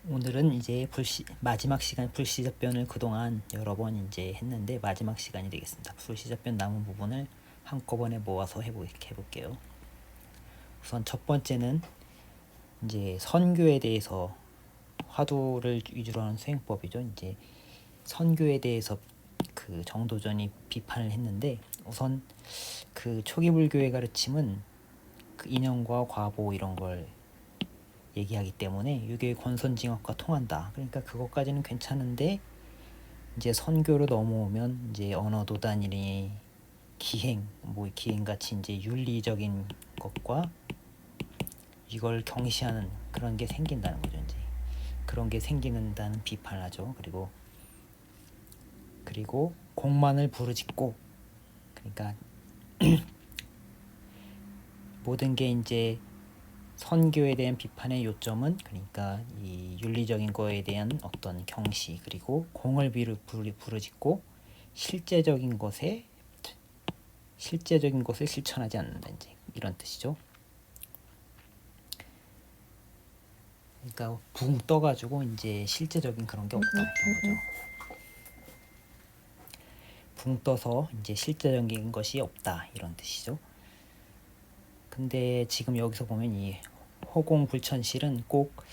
오늘은 이제 마지막 시간 불시접변을 그동안 여러 번 이제 했는데 마지막 시간이 되겠습니다. 불시접변 남은 부분을 한꺼번에 모아서 해볼게요. 우선 첫 번째는 이제 선교에 대해서 화두를 위주로 하는 수행법이죠. 이제 선교에 대해서 그 정도전이 비판을 했는데, 우선 그 초기 불교의 가르침은 그 인연과 과보 이런 걸 얘기하기 때문에 유교의 권선징악과 통한다. 그러니까 그것까지는 괜찮은데, 이제 선교로 넘어오면 이제 언어 도단이니 기행같이 이제 윤리적인 것과 이걸 경시하는 그런 게 생긴다는 거죠. 이제 그런 게 생기는다는 비판을 하죠. 그리고 공만을 부르짖고, 그러니까 모든 게 이제 선교에 대한 비판의 요점은, 그러니까 이 윤리적인 거에 대한 어떤 경시, 그리고 공을 부르짖고 실제적인 것을 실천하지 않는다, 이제 이런 뜻이죠. 그러니까 붕 떠가지고 이제 실제적인 그런 게 없다 이런 거죠. 붕 떠서 이제 실제적인 것이 없다 이런 뜻이죠. 근데 지금 여기서 보면 이 허공불천실은 꼭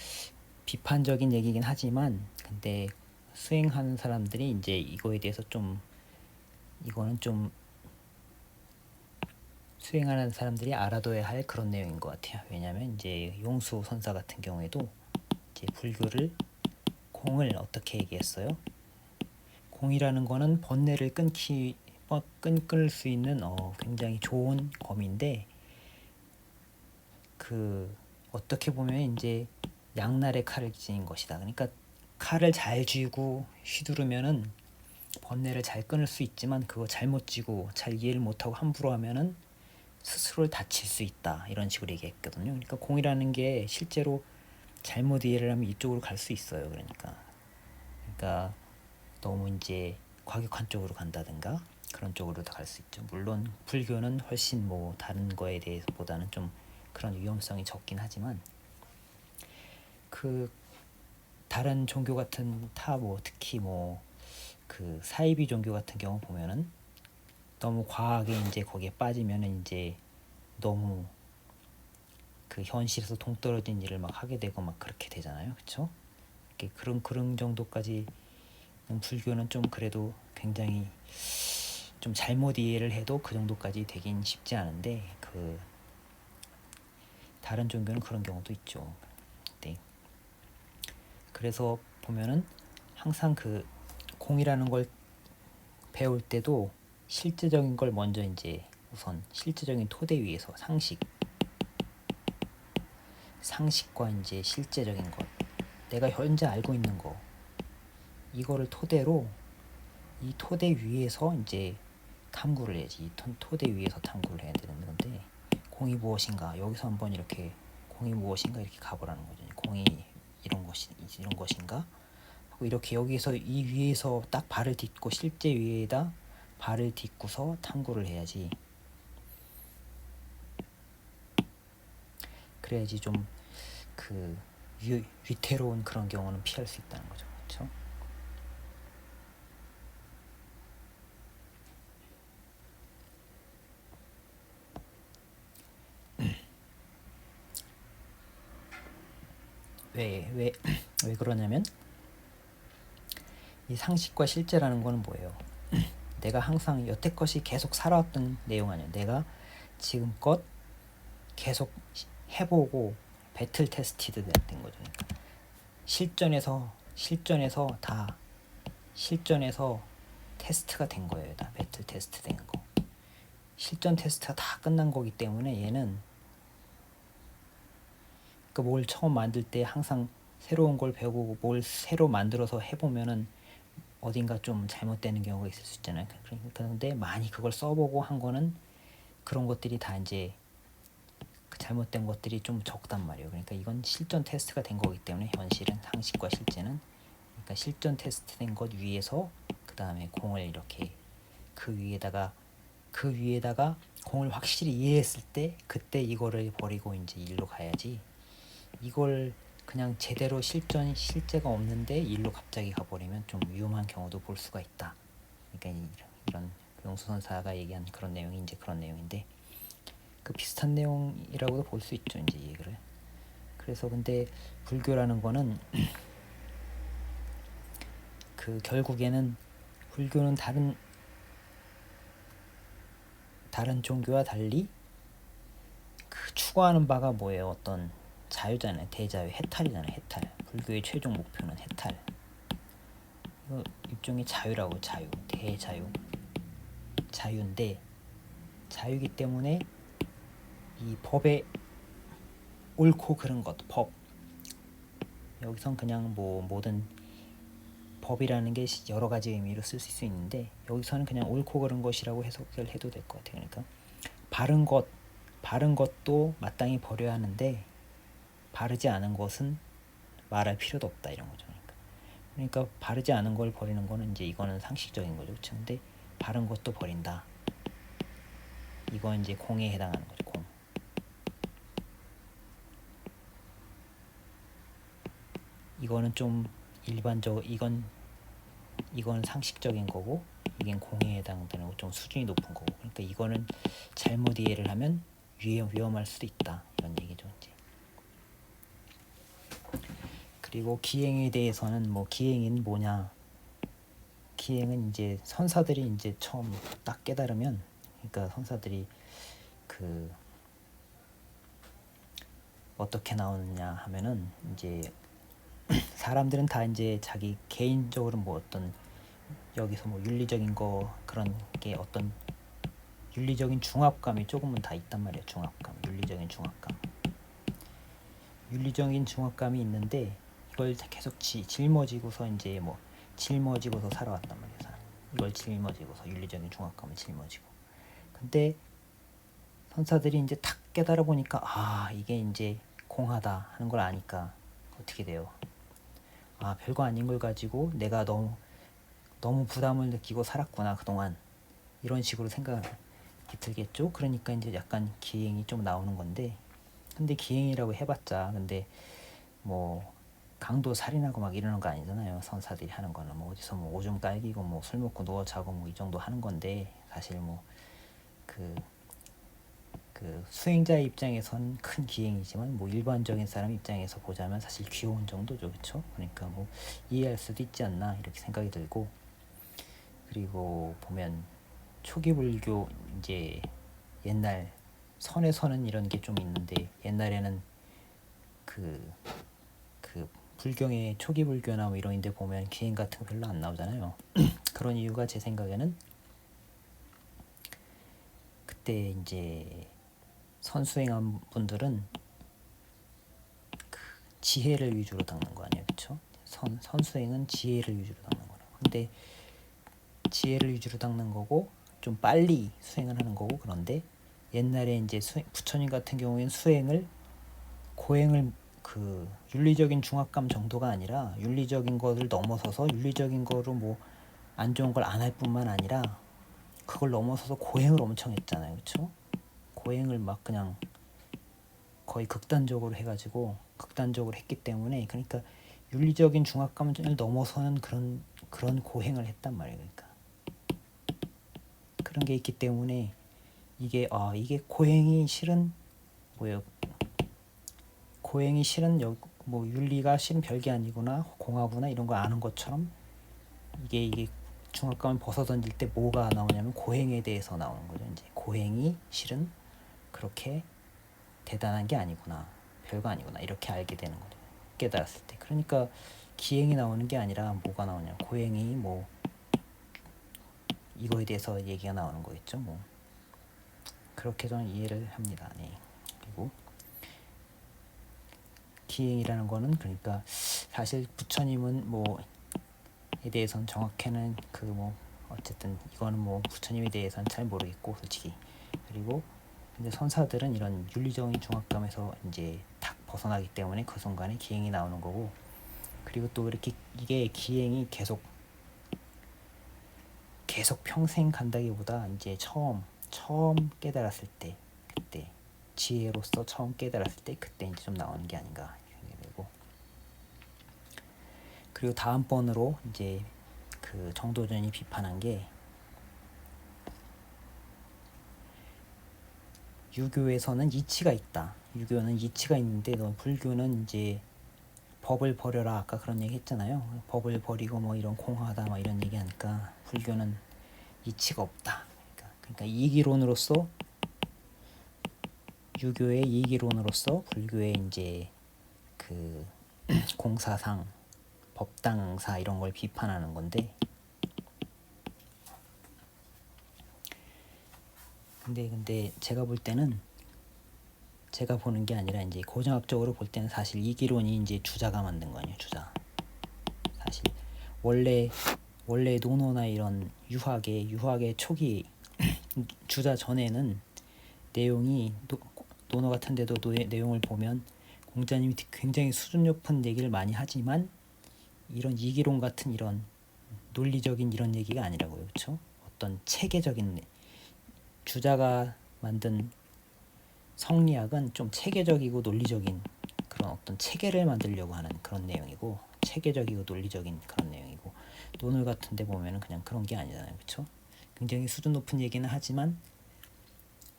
비판적인 얘기긴 하지만, 근데 수행하는 사람들이 이제 이거에 대해서 이거는 좀 수행하는 사람들이 알아둬야 할 그런 내용인 것 같아요. 왜냐하면 이제 용수 선사 같은 경우에도 이제 불교를 공을 어떻게 얘기했어요? 공이라는 거는 번뇌를 끊을 수 있는 굉장히 좋은 검인데, 그 어떻게 보면 이제 양날의 칼을 지닌 것이다. 그러니까 칼을 잘 쥐고 휘두르면은 번뇌를 잘 끊을 수 있지만, 그거 잘못 쥐고 잘 이해를 못하고 함부로 하면은 스스로를 다칠 수 있다, 이런 식으로 얘기했거든요. 그러니까 공이라는 게 실제로 잘못 이해를 하면 이쪽으로 갈 수 있어요. 그러니까 너무 이제 과격한 쪽으로 간다든가 그런 쪽으로도 갈 수 있죠. 물론 불교는 훨씬 다른 거에 대해서보다는 좀 그런 위험성이 적긴 하지만, 그 다른 종교 같은 특히 그 사이비 종교 같은 경우 보면은 너무 과하게 이제 거기에 빠지면은 이제 너무 그 현실에서 동떨어진 일을 막 하게 되고 막 그렇게 되잖아요. 그렇죠? 그런 정도까지 불교는 좀 그래도 굉장히 좀 잘못 이해를 해도 그 정도까지 되긴 쉽지 않은데, 그 다른 종교는 그런 경우도 있죠. 네. 그래서 보면은 항상 그 공이라는 걸 배울 때도 실제적인 걸 먼저 이제 우선 실제적인 토대 위에서 상식과 이제 실제적인 것, 내가 현재 알고 있는 거, 이거를 토대로 이 토대 위에서 이제 탐구를 해야지. 이 토대 위에서 탐구를 해야 되는 건데, 공이 무엇인가, 여기서 한번 이렇게 공이 무엇인가 이렇게 가보라는 거죠. 공이 이런 것인가 하고, 이렇게 여기서 이 위에서 딱 발을 딛고 실제 위에다 발을 딛고서 탐구를 해야지. 그래야지 좀 그 위태로운 그런 경우는 피할 수 있다는 거죠. 그렇죠? 왜 그러냐면, 이 상식과 실제라는 거는 뭐예요? 내가 항상 여태껏이 계속 살아왔던 내용 아니에요. 내가 지금껏 계속 해보고 배틀 테스티드 된 거죠. 그러니까 실전에서 테스트가 된 거예요. 다 배틀 테스트 된 거. 실전 테스트가 다 끝난 거기 때문에 얘는 그 뭘 처음 만들 때 항상 새로운 걸 배우고 뭘 새로 만들어서 해보면은 어딘가 좀 잘못되는 경우가 있을 수 있잖아요. 그런데 많이 그걸 써보고 한 거는 그런 것들이 다 이제 그 잘못된 것들이 좀 적단 말이에요. 그러니까 이건 실전 테스트가 된 거기 때문에, 현실은 상식과 실제는, 그러니까 실전 테스트 된 것 위에서 그 다음에 공을 이렇게 그 위에다가 공을 확실히 이해했을 때 그때 이거를 버리고 이제 일로 가야지. 이걸 그냥 제대로 실제가 없는데 일로 갑자기 가버리면 좀 위험한 경우도 볼 수가 있다. 그러니까 이런 용수선사가 얘기한 그런 내용이 이제 그런 내용인데, 그 비슷한 내용이라고도 볼 수 있죠, 이제 얘기를. 그래서 근데 불교라는 거는 그 결국에는 불교는 다른 종교와 달리 그 추구하는 바가 뭐예요? 어떤 자유잖아요. 대자유, 해탈이잖아요. 해탈. 불교의 최종 목표는 해탈. 이거 일종의 자유라고. 대자유. 자유인데, 자유이기 때문에 이 법에 옳고 그른 것, 법. 여기선 그냥 뭐 모든 법이라는 게 여러 가지 의미로 쓸 수 있는데, 여기서는 그냥 옳고 그른 것이라고 해석을 해도 될 것 같아요. 그러니까 바른 것도 마땅히 버려야 하는데 바르지 않은 것은 말할 필요도 없다, 이런 거죠. 그러니까 바르지 않은 걸 버리는 거는 이제 이거는 상식적인 거죠, 그렇죠? 근데 바른 것도 버린다. 이건 이제 공에 해당하는 거죠, 공. 이거는 좀 일반적으로 이건 상식적인 거고, 이게 공에 해당되는 거, 좀 수준이 높은 거고. 그러니까 이거는 잘못 이해를 하면 위험할 수도 있다, 이런 얘기죠, 이제. 그리고 기행에 대해서는 뭐 기행은 뭐냐? 기행은 이제 선사들이 이제 처음 딱 깨달으면, 그러니까 선사들이 그 어떻게 나오느냐 하면은, 이제 사람들은 다 이제 자기 개인적으로 뭐 어떤 여기서 뭐 윤리적인 거 그런 게 어떤 윤리적인 중압감이 조금은 다 있단 말이에요. 윤리적인 중압감이 있는데, 이걸 계속 짊어지고서 이제 뭐 짊어지고서 살아왔단 말이에요. 이걸 짊어지고서 윤리적인 중압감을 짊어지고. 근데 선사들이 이제 탁 깨달아 보니까, 이게 이제 공하다 하는 걸 아니까 어떻게 돼요? 별거 아닌 걸 가지고 내가 너무 부담을 느끼고 살았구나 그동안, 이런 식으로 생각이 들겠죠. 그러니까 이제 약간 기행이 좀 나오는 건데, 근데 기행이라고 해봤자 근데 뭐 강도 살인하고 막 이러는 거 아니잖아요. 선사들이 하는 거는 뭐 어디서 뭐 오줌 깔기고 뭐 술 먹고 누워 자고 뭐 이 정도 하는 건데, 사실 뭐 그 수행자의 입장에선 큰 기행이지만 뭐 일반적인 사람 입장에서 보자면 사실 귀여운 정도죠, 그렇죠? 그러니까 뭐 이해할 수도 있지 않나, 이렇게 생각이 들고. 그리고 보면 초기 불교 이제 옛날 선에서는 이런 게 좀 있는데, 옛날에는 그 불경의 초기 불교나 뭐 이런 데 보면 기행 같은 거 별로 안 나오잖아요. 그런 이유가 제 생각에는 그때 이제 선수행한 분들은 그 지혜를 위주로 닦는 거 아니에요, 그렇죠? 선수행은 지혜를 위주로 닦는 거라고. 근데 지혜를 위주로 닦는 거고 좀 빨리 수행을 하는 거고. 그런데 옛날에 이제 부처님 같은 경우에는 고행을 그 윤리적인 중압감 정도가 아니라 윤리적인 것을 넘어서서 윤리적인 거로 뭐 안 좋은 걸 안 할 뿐만 아니라 그걸 넘어서서 고행을 엄청 했잖아요, 그렇죠? 고행을 막 그냥 거의 극단적으로 했기 때문에, 그러니까 윤리적인 중압감을 넘어서는 그런 고행을 했단 말이에요. 그러니까 그런 게 있기 때문에 이게 고행이 실은 뭐예요? 고행이 실은 뭐 윤리가 실은 별게 아니구나, 공하구나, 이런 거 아는 것처럼 이게 중압감을 벗어던질 때 뭐가 나오냐면 고행에 대해서 나오는 거죠. 이제 고행이 실은 그렇게 대단한 게 아니구나, 별거 아니구나, 이렇게 알게 되는 거죠, 깨달았을 때. 그러니까 기행이 나오는 게 아니라 뭐가 나오냐, 고행이 뭐 이거에 대해서 얘기가 나오는 거겠죠. 뭐 그렇게 저는 이해를 합니다. 네. 그리고 기행이라는 거는, 그러니까 사실 부처님은 뭐에 대해서는 정확히는 뭐 어쨌든 이거는 뭐 부처님에 대해서는 잘 모르겠고, 솔직히. 그리고 근데 선사들은 이런 윤리적인 중압감에서 이제 탁 벗어나기 때문에 그 순간에 기행이 나오는 거고. 그리고 또 이렇게 이게 기행이 계속 평생 간다기보다 이제 처음 깨달았을 때, 그때 지혜로서 처음 깨달았을 때, 그때 이제 좀 나오는 게 아닌가 생각이 들고. 그리고 다음번으로 이제 그 정도전이 비판한 게 유교에서는 이치가 있다. 유교는 이치가 있는데 너 불교는 이제 법을 버려라. 아까 그런 얘기 했잖아요. 법을 버리고 뭐 이런 공하다 뭐 이런 얘기 하니까 불교는 이치가 없다. 그러니까 이기론으로서 유교의 이기론으로서 불교의 이제 그 공사상 법당사 이런 걸 비판하는 건데 근데 제가 볼 때는 제가 보는 게 아니라 이제 고정학적으로 볼 때는 사실 이기론이 이제 주자가 만든 거예요. 주자. 사실 원래 논어나 이런 유학의 초기 주자 전에는 내용이 논어 같은데도 내용을 보면 공자님이 굉장히 수준 높은 얘기를 많이 하지만 이런 이기론 같은 이런 논리적인 이런 얘기가 아니라고요. 그렇죠? 어떤 체계적인 주자가 만든 성리학은 좀 체계적이고 논리적인 그런 어떤 체계를 만들려고 하는 그런 내용이고 체계적이고 논리적인 그런 내용이고 논을 같은 데 보면은 그냥 그런 게 아니잖아요. 그렇죠? 굉장히 수준 높은 얘기는 하지만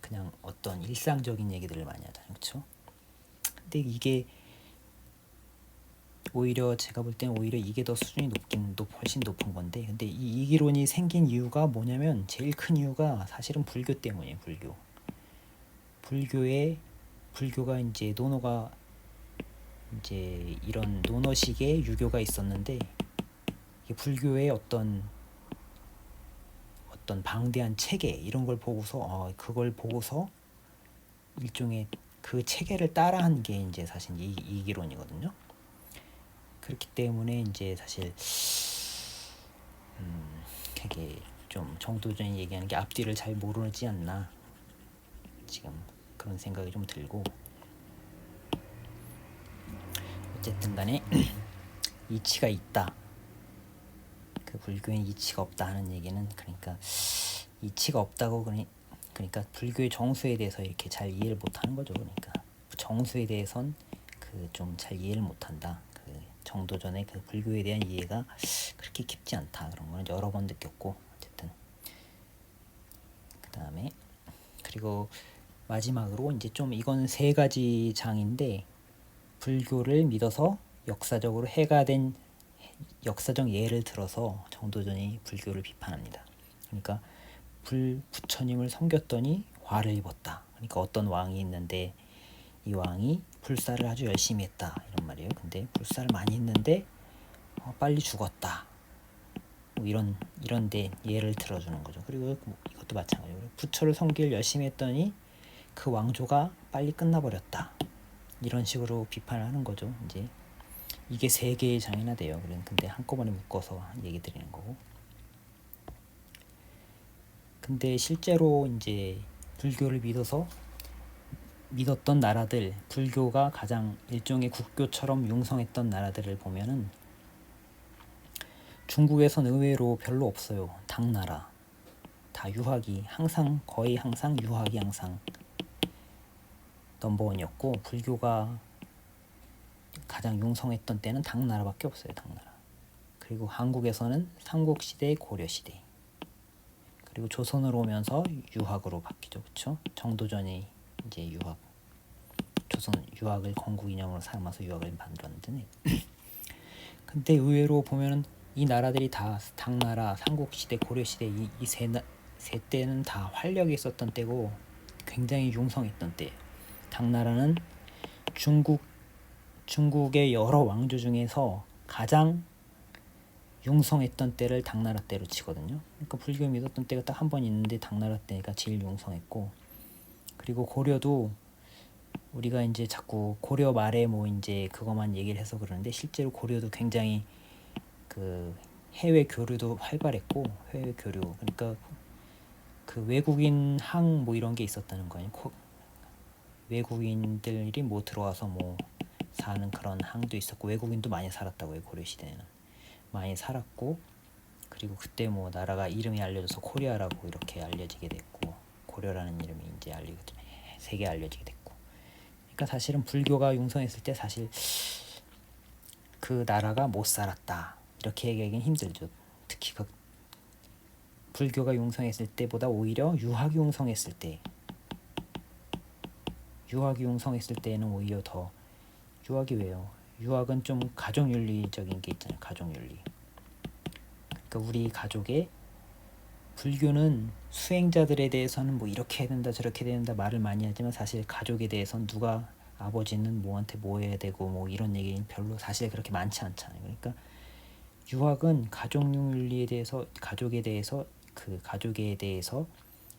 그냥 어떤 일상적인 얘기들을 많이 하잖아요. 그렇죠? 근데 이게 오히려 제가 볼 때는 오히려 이게 더 수준이 훨씬 높은 건데 근데 이 이기론이 생긴 이유가 뭐냐면 제일 큰 이유가 사실은 불교 때문이에요. 불교가 이제 논어가 이제 이런 논어식의 유교가 있었는데 이게 불교의 어떤 방대한 체계 이런 걸 보고서 그걸 보고서 일종의 그 체계를 따라한 게 이제 사실 이기론이거든요. 그렇기 때문에 이제 사실 되게 좀 정도전이 얘기하는 게 앞뒤를 잘 모르지 않나 지금 그런 생각이 좀 들고 어쨌든 간에 이치가 있다. 그 불교엔 이치가 없다 하는 얘기는 그러니까 이치가 없다고 그러니까 불교의 정수에 대해서 이렇게 잘 이해를 못하는 거죠. 그러니까 정수에 대해선 그 좀 잘 이해를 못한다. 그 정도전의 그 불교에 대한 이해가 그렇게 깊지 않다. 그런 거는 여러 번 느꼈고 어쨌든 그 다음에 그리고 마지막으로 이제 좀 이건 3가지 장인데 불교를 믿어서 역사적으로 해가 된 역사적 예를 들어서 정도전이 불교를 비판합니다. 그러니까 부처님을 섬겼더니 화를 입었다. 그러니까 어떤 왕이 있는데 이 왕이 불사를 아주 열심히 했다 이런 말이에요. 근데 불사를 많이 했는데 빨리 죽었다. 뭐 이런데 예를 들어주는 거죠. 그리고 이것도 마찬가지로 부처를 섬기를 열심히 했더니 그 왕조가 빨리 끝나버렸다. 이런 식으로 비판을 하는 거죠. 이제 이게 3개의 장이나 돼요. 근데 한꺼번에 묶어서 얘기 드리는 거고. 근데 실제로 이제 불교를 믿었던 나라들, 불교가 가장 일종의 국교처럼 융성했던 나라들을 보면은 중국에선 의외로 별로 없어요. 당나라 다 유학이 거의 항상 유학이 항상 넘버원이었고 불교가 가장 융성했던 때는 당나라밖에 없어요. 당나라. 그리고 한국에서는 삼국시대, 고려시대. 그리고 조선으로 오면서 유학으로 바뀌죠. 그렇죠? 정도전이 이제 유학을 건국 이념으로 삼아서 유학을 만들었는데 근데 의외로 보면은 이 나라들이 다 당나라, 삼국시대, 고려시대 이 세 때는 다 활력이 있었던 때고 굉장히 융성했던 때예요. 당나라는 중국의 여러 왕조 중에서 가장 융성했던 때를 당나라 때로 치거든요. 그러니까 불교 믿었던 때가 딱 한 번 있는데 당나라 때가 제일 융성했고 그리고 고려도 우리가 이제 자꾸 고려 말에 뭐 이제 그것만 얘기를 해서 그러는데 실제로 고려도 굉장히 그 해외 교류도 활발했고 해외 교류 그러니까 그 외국인 항 뭐 이런 게 있었다는 거예요. 외국인들이 뭐 들어와서 뭐 사는 그런 항도 있었고 외국인도 많이 살았다고요. 고려 시대에는 많이 살았고 그리고 그때 뭐 나라가 이름이 알려져서 코리아라고 이렇게 알려지게 됐고 고려라는 이름이 이제 세계에 알려지게 됐고 그러니까 사실은 불교가 융성했을 때 사실 그 나라가 못 살았다 이렇게 얘기하기는 힘들죠. 특히 불교가 융성했을 때보다 오히려 유학이 융성했을 때는 오히려 더 유학이 왜요? 유학은 좀 가족윤리적인 게 있잖아요. 가족윤리. 그러니까 우리 가족의 불교는 수행자들에 대해서는 뭐 이렇게 해야 된다 저렇게 해야 된다 말을 많이 하지만 사실 가족에 대해서는 누가 아버지는 뭐한테 뭐 해야 되고 뭐 이런 얘기는 별로 사실 그렇게 많지 않잖아요. 그러니까 유학은 가족윤리에 대해서 가족에 대해서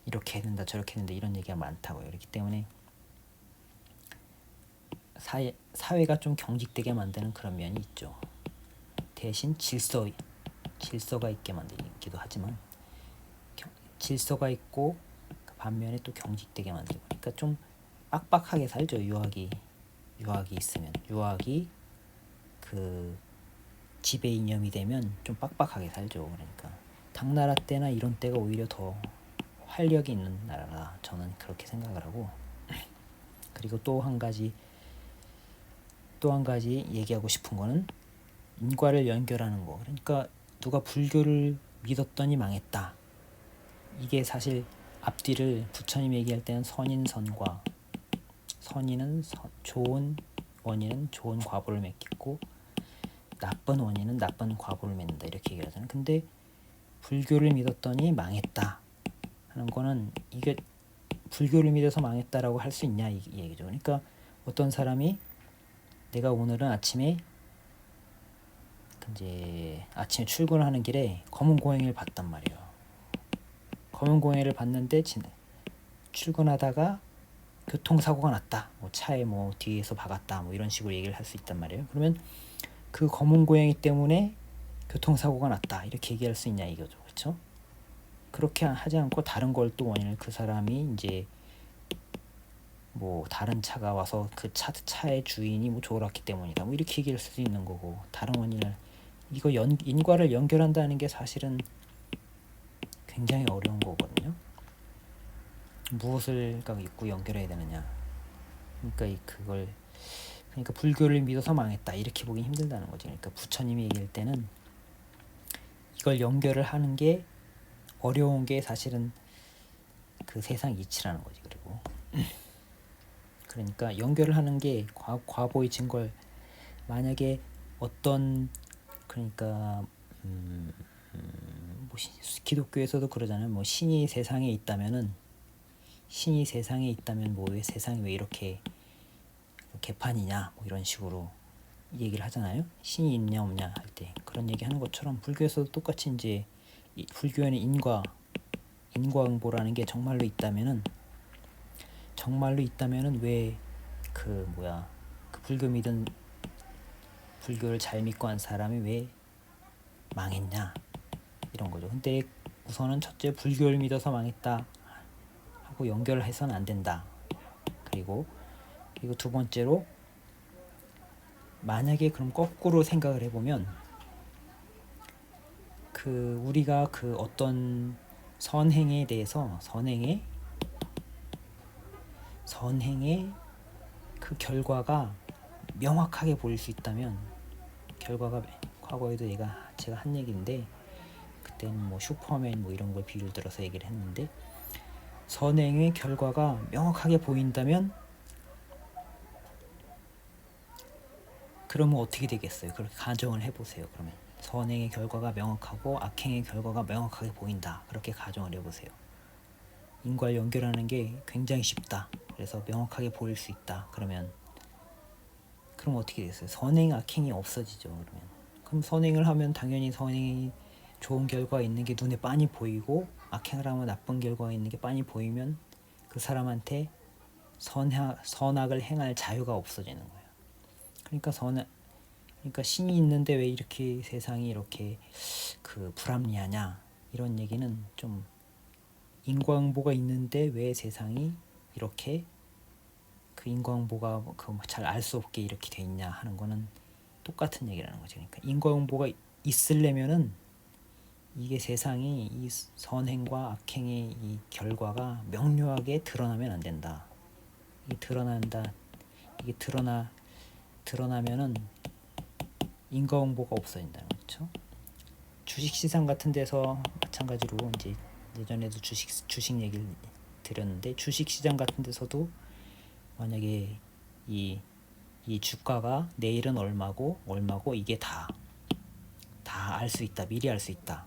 이렇게 해야 된다 저렇게 해야 된다 이런 얘기가 많다고요. 그렇기 때문에 사회가 좀 경직되게 만드는 그런 면이 있죠. 대신 질서가 있게 만들기도 하지만 질서가 있고 반면에 또 경직되게 만들고 그러니까 좀 빡빡하게 살죠. 유학이 있으면 유학이 그 지배 이념이 되면 좀 빡빡하게 살죠. 그러니까 당나라 때나 이런 때가 오히려 더 활력이 있는 나라라 저는 그렇게 생각을 하고 그리고 또 한 가지 얘기하고 싶은 거는 인과를 연결하는 거. 그러니까 누가 불교를 믿었더니 망했다. 이게 사실 앞뒤를 부처님 얘기할 때는 선인선과 좋은 원인은 좋은 과보를 맺겠고 나쁜 원인은 나쁜 과보를 맺는다 이렇게 얘기를 하잖아요. 근데 불교를 믿었더니 망했다 하는 거는 이게 불교를 믿어서 망했다라고 할 수 있냐 이 얘기죠. 그러니까 어떤 사람이 내가 오늘은 아침에 출근하는 길에 검은 고양이를 봤단 말이에요. 검은 고양이를 봤는데 출근하다가 교통사고가 났다. 뭐 차에 뭐 뒤에서 박았다. 뭐 이런 식으로 얘기를 할 수 있단 말이에요. 그러면 그 검은 고양이 때문에 교통사고가 났다. 이렇게 얘기할 수 있냐 이거죠. 그렇죠? 그렇게 하지 않고 다른 걸 또 원인을 그 사람이 이제 뭐 다른 차가 와서 그 차의 주인이 뭐 졸았기 때문이다. 뭐 이렇게 얘기할 수도 있는 거고 다른 원인을 인과를 연결한다는 게 사실은 굉장히 어려운 거거든요. 무엇을 갖고 연결해야 되느냐. 그러니까 불교를 믿어서 망했다 이렇게 보기 힘들다는 거지. 그러니까 부처님이 얘기할 때는 이걸 연결을 하는 게 어려운 게 사실은 그 세상 이치라는 거지. 그리고 그러니까 연결을 하는 게 과보의 증거를 만약에 어떤 그러니까 뭐 기독교에서도 그러잖아요. 뭐 신이 세상에 있다면 뭐 왜 세상이 왜 이렇게 개판이냐 뭐 이런 식으로 얘기를 하잖아요. 신이 있냐 없냐 할 때 그런 얘기 하는 것처럼 불교에서도 똑같이 이제 불교에는 인과응보라는 게 정말로 있다면은 왜 불교를 잘 믿고 한 사람이 왜 망했냐 이런 거죠. 근데 우선은 첫째 불교를 믿어서 망했다 하고 연결을 해서는 안 된다. 그리고 두 번째로 만약에 그럼 거꾸로 생각을 해보면 우리가 어떤 선행에 대해서 선행의 그 결과가 명확하게 보일 수 있다면 결과가 과거에도 제가 한 얘기인데 그때는 뭐 슈퍼맨 뭐 이런 걸 비유를 들어서 얘기를 했는데 선행의 결과가 명확하게 보인다면 그러면 어떻게 되겠어요? 그렇게 가정을 해보세요. 그러면 선행의 결과가 명확하고 악행의 결과가 명확하게 보인다. 그렇게 가정을 해보세요. 인과를 연결하는 게 굉장히 쉽다. 그래서 명확하게 보일 수 있다. 그럼 어떻게 됐어요? 선행, 악행이 없어지죠. 그럼 선행을 하면 당연히 선행이 좋은 결과가 있는 게 눈에 빤히 보이고 악행을 하면 나쁜 결과가 있는 게 빤히 보이면 그 사람한테 선악을 행할 자유가 없어지는 거예요. 그러니까 신이 있는데 왜 이렇게 세상이 이렇게 불합리하냐 이런 얘기는 좀 인과응보가 있는데 왜 세상이 이렇게 인과응보가 잘 알 수 없게 이렇게 돼 있냐 하는 거는 똑같은 얘기라는 거죠. 그러니까 인과응보가 있으려면은 이게 세상이 이 선행과 악행의 이 결과가 명료하게 드러나면 안 된다. 이게 드러나면은 인과응보가 없어진다는 거죠. 주식시장 같은 데서 마찬가지로 이제 예전에도 주식 얘기를 드렸는데, 주식시장 같은 데서도 만약에 이 주가가 내일은 얼마고 이게 다 알 수 있다, 미리 알 수 있다.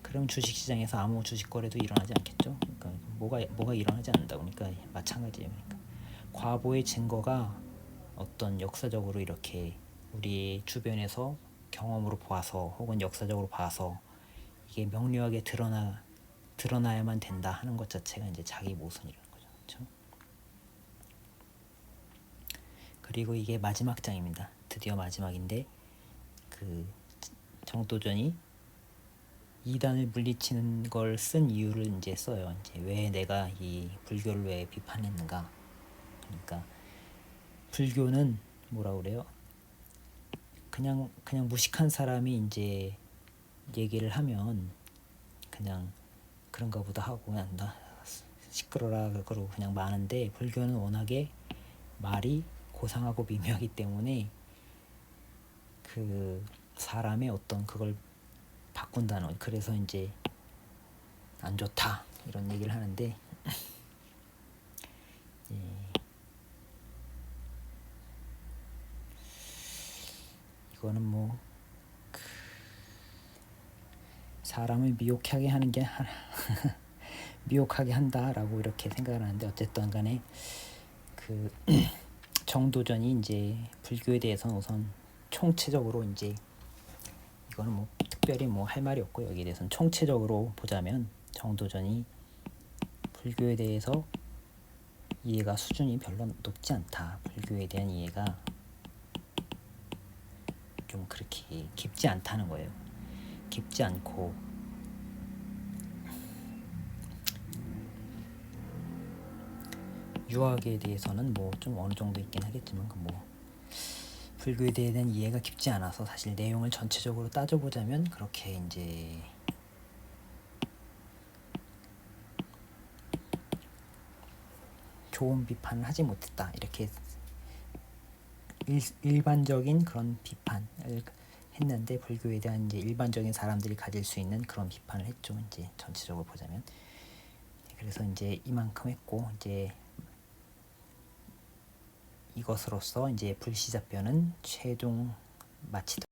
그럼 주식시장에서 아무 주식 거래도 일어나지 않겠죠. 그러니까 뭐가 일어나지 않는다. 그러니까 마찬가지예요. 그러니까 과보의 증거가 어떤 역사적으로 이렇게 우리 주변에서 경험으로 봐서 혹은 역사적으로 봐서 이게 명료하게 드러나야만 된다 하는 것 자체가 이제 자기 모순이라는 거죠. 그렇죠? 그리고 이게 마지막 장입니다. 드디어 마지막인데, 그 정도전이 이단을 물리치는 걸 쓴 이유를 이제 써요. 이제 왜 내가 이 불교를 왜 비판했는가. 그러니까 불교는 뭐라 그래요? 그냥 무식한 사람이 이제 얘기를 하면 그냥 그런가 보다 하고 그냥 나 시끄러라 그러고 그냥 마는데, 불교는 워낙에 말이 고상하고 미묘하기 때문에 그 사람의 어떤 그걸 바꾼다는, 그래서 이제 안 좋다 이런 얘기를 하는데, 이거는 뭐 사람을 미혹하게 하는 게 미혹하게 한다라고 이렇게 생각을 하는데, 어쨌든 간에 그 정도전이 이제 불교에 대해서는 우선 총체적으로 이제 이거는 뭐 특별히 뭐 할 말이 없고, 여기에 대해서는 총체적으로 보자면 정도전이 불교에 대해서 이해가 수준이 별로 높지 않다. 불교에 대한 이해가 좀 그렇게 깊지 않다는 거예요. 깊지 않고 유학에 대해서는 뭐 좀 어느 정도 있긴 하겠지만, 뭐 불교에 대한 이해가 깊지 않아서 사실 내용을 전체적으로 따져보자면 그렇게 이제 좋은 비판을 하지 못했다. 이렇게 일반적인 그런 비판을 했는데, 불교에 대한 이제 일반적인 사람들이 가질 수 있는 그런 비판을 했죠. 이제 전체적으로 보자면. 그래서 이제 이만큼 했고, 이제 이것으로써 이제 불시잡변은 최종 마치도록